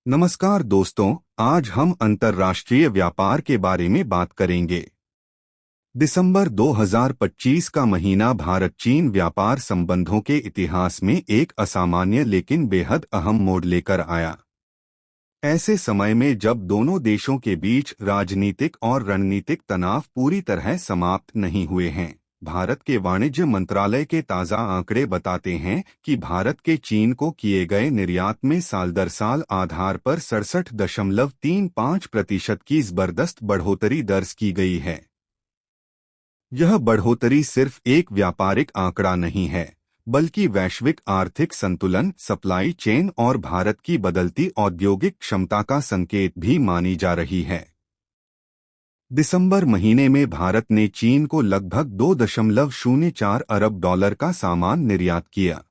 नमस्कार दोस्तों, आज हम अंतर्राष्ट्रीय व्यापार के बारे में बात करेंगे। दिसंबर 2025 का महीना भारत चीन व्यापार संबंधों के इतिहास में एक असामान्य लेकिन बेहद अहम मोड़ लेकर आया। ऐसे समय में जब दोनों देशों के बीच राजनीतिक और रणनीतिक तनाव पूरी तरह समाप्त नहीं हुए हैं, भारत के वाणिज्य मंत्रालय के ताज़ा आंकड़े बताते हैं कि भारत के चीन को किए गए निर्यात में साल दर साल आधार पर 67.35% की जबरदस्त बढ़ोतरी दर्ज की गई है। यह बढ़ोतरी सिर्फ एक व्यापारिक आंकड़ा नहीं है, बल्कि वैश्विक आर्थिक संतुलन, सप्लाई चेन और भारत की बदलती औद्योगिक क्षमता का संकेत भी मानी जा रही है। दिसंबर महीने में भारत ने चीन को लगभग 2.04 अरब डॉलर का सामान निर्यात किया।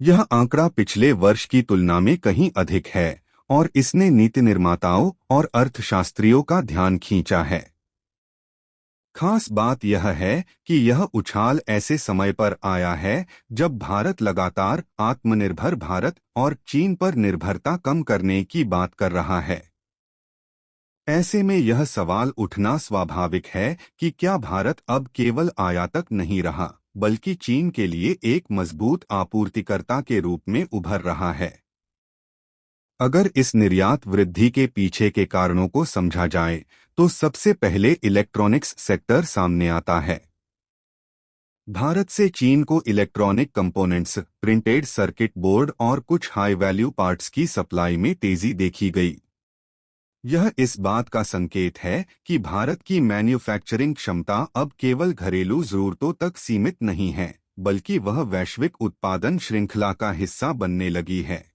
यह आंकड़ा पिछले वर्ष की तुलना में कहीं अधिक है और इसने नीति निर्माताओं और अर्थशास्त्रियों का ध्यान खींचा है। खास बात यह है कि यह उछाल ऐसे समय पर आया है जब भारत लगातार आत्मनिर्भर भारत और चीन पर निर्भरता कम करने की बात कर रहा है। ऐसे में यह सवाल उठना स्वाभाविक है कि क्या भारत अब केवल आयातक नहीं रहा, बल्कि चीन के लिए एक मजबूत आपूर्तिकर्ता के रूप में उभर रहा है। अगर इस निर्यात वृद्धि के पीछे के कारणों को समझा जाए तो सबसे पहले इलेक्ट्रॉनिक्स सेक्टर सामने आता है। भारत से चीन को electronic components, printed circuit board और कुछ हाई वैल्यू पार्ट्स की सप्लाई में तेजी देखी गई। यह इस बात का संकेत है कि भारत की मैन्युफैक्चरिंग क्षमता अब केवल घरेलू जरूरतों तक सीमित नहीं है, बल्कि वह वैश्विक उत्पादन श्रृंखला का हिस्सा बनने लगी है।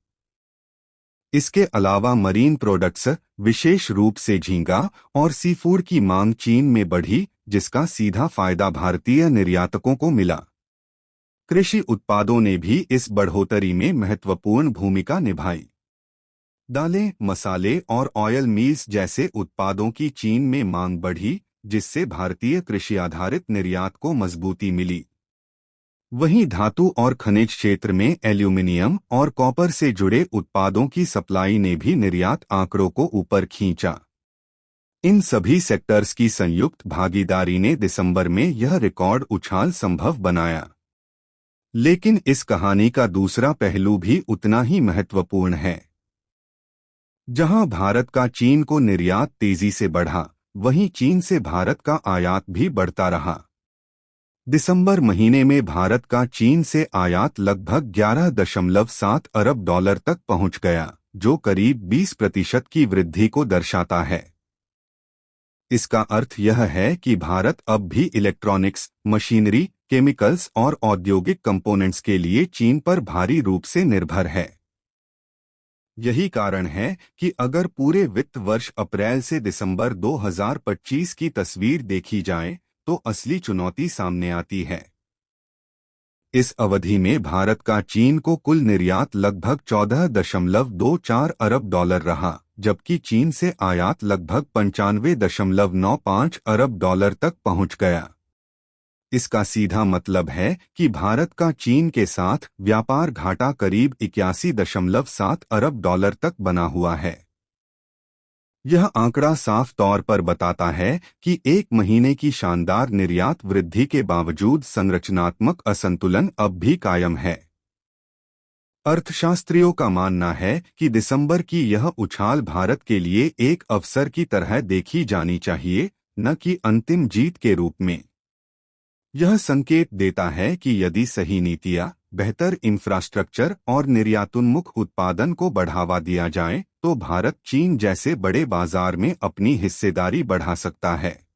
इसके अलावा मरीन प्रोडक्ट्स, विशेष रूप से झींगा और सीफूड की मांग चीन में बढ़ी, जिसका सीधा फायदा भारतीय निर्यातकों को मिला। कृषि उत्पादों ने भी इस बढ़ोतरी में महत्वपूर्ण भूमिका निभाई। दालें, मसाले और ऑयल मिल्स जैसे उत्पादों की चीन में मांग बढ़ी, जिससे भारतीय कृषि आधारित निर्यात को मजबूती मिली। वहीं धातु और खनिज क्षेत्र में एल्यूमिनियम और कॉपर से जुड़े उत्पादों की सप्लाई ने भी निर्यात आंकड़ों को ऊपर खींचा। इन सभी सेक्टर्स की संयुक्त भागीदारी ने दिसंबर में यह रिकॉर्ड उछाल संभव बनाया। लेकिन इस कहानी का दूसरा पहलू भी उतना ही महत्वपूर्ण है। जहां भारत का चीन को निर्यात तेजी से बढ़ा, वहीं चीन से भारत का आयात भी बढ़ता रहा। दिसंबर महीने में भारत का चीन से आयात लगभग 11.7 अरब डॉलर तक पहुंच गया, जो करीब 20% की वृद्धि को दर्शाता है। इसका अर्थ यह है कि भारत अब भी इलेक्ट्रॉनिक्स, मशीनरी, केमिकल्स और औद्योगिक कंपोनेंट्स के लिए चीन पर भारी रूप से निर्भर है। यही कारण है कि अगर पूरे वित्त वर्ष अप्रैल से दिसंबर 2025 की तस्वीर देखी जाए, तो असली चुनौती सामने आती है। इस अवधि में भारत का चीन को कुल निर्यात लगभग 14.24 अरब डॉलर रहा, जबकि चीन से आयात लगभग 95.95 अरब डॉलर तक पहुंच गया। इसका सीधा मतलब है कि भारत का चीन के साथ व्यापार घाटा करीब 81.7 अरब डॉलर तक बना हुआ है। यह आंकड़ा साफ तौर पर बताता है कि एक महीने की शानदार निर्यात वृद्धि के बावजूद संरचनात्मक असंतुलन अब भी कायम है। अर्थशास्त्रियों का मानना है कि दिसंबर की यह उछाल भारत के लिए एक अवसर की तरह देखी जानी चाहिए, न कि अंतिम जीत के रूप में। यह संकेत देता है कि यदि सही नीतियां, बेहतर इंफ्रास्ट्रक्चर और निर्यातोन्मुख उत्पादन को बढ़ावा दिया जाए, तो भारत चीन जैसे बड़े बाजार में अपनी हिस्सेदारी बढ़ा सकता है।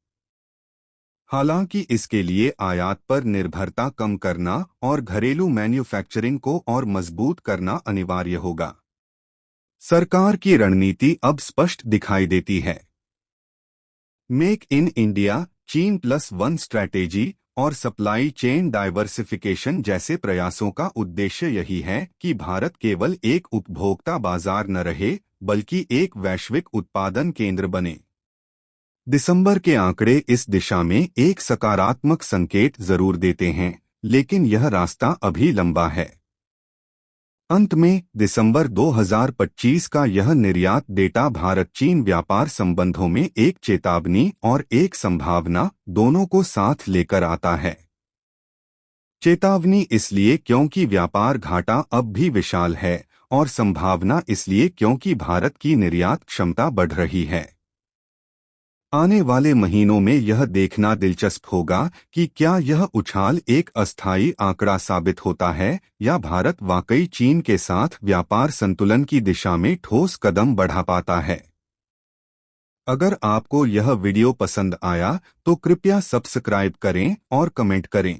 हालांकि इसके लिए आयात पर निर्भरता कम करना और घरेलू मैन्युफैक्चरिंग को और मजबूत करना अनिवार्य होगा। सरकार की रणनीति अब स्पष्ट दिखाई देती है। मेक इन इंडिया, चीन +1 स्ट्रैटेजी और सप्लाई चेन डाइवर्सिफिकेशन जैसे प्रयासों का उद्देश्य यही है कि भारत केवल एक उपभोक्ता बाजार न रहे, बल्कि एक वैश्विक उत्पादन केंद्र बने। दिसंबर के आंकड़े इस दिशा में एक सकारात्मक संकेत जरूर देते हैं, लेकिन यह रास्ता अभी लंबा है। अंत में दिसंबर 2025 का यह निर्यात डेटा भारत चीन व्यापार संबंधों में एक चेतावनी और एक संभावना दोनों को साथ लेकर आता है। चेतावनी इसलिए क्योंकि व्यापार घाटा अब भी विशाल है और संभावना इसलिए क्योंकि भारत की निर्यात क्षमता बढ़ रही है। आने वाले महीनों में यह देखना दिलचस्प होगा कि क्या यह उछाल एक अस्थायी आंकड़ा साबित होता है या भारत वाकई चीन के साथ व्यापार संतुलन की दिशा में ठोस कदम बढ़ा पाता है। अगर आपको यह वीडियो पसंद आया तो कृपया सब्सक्राइब करें और कमेंट करें।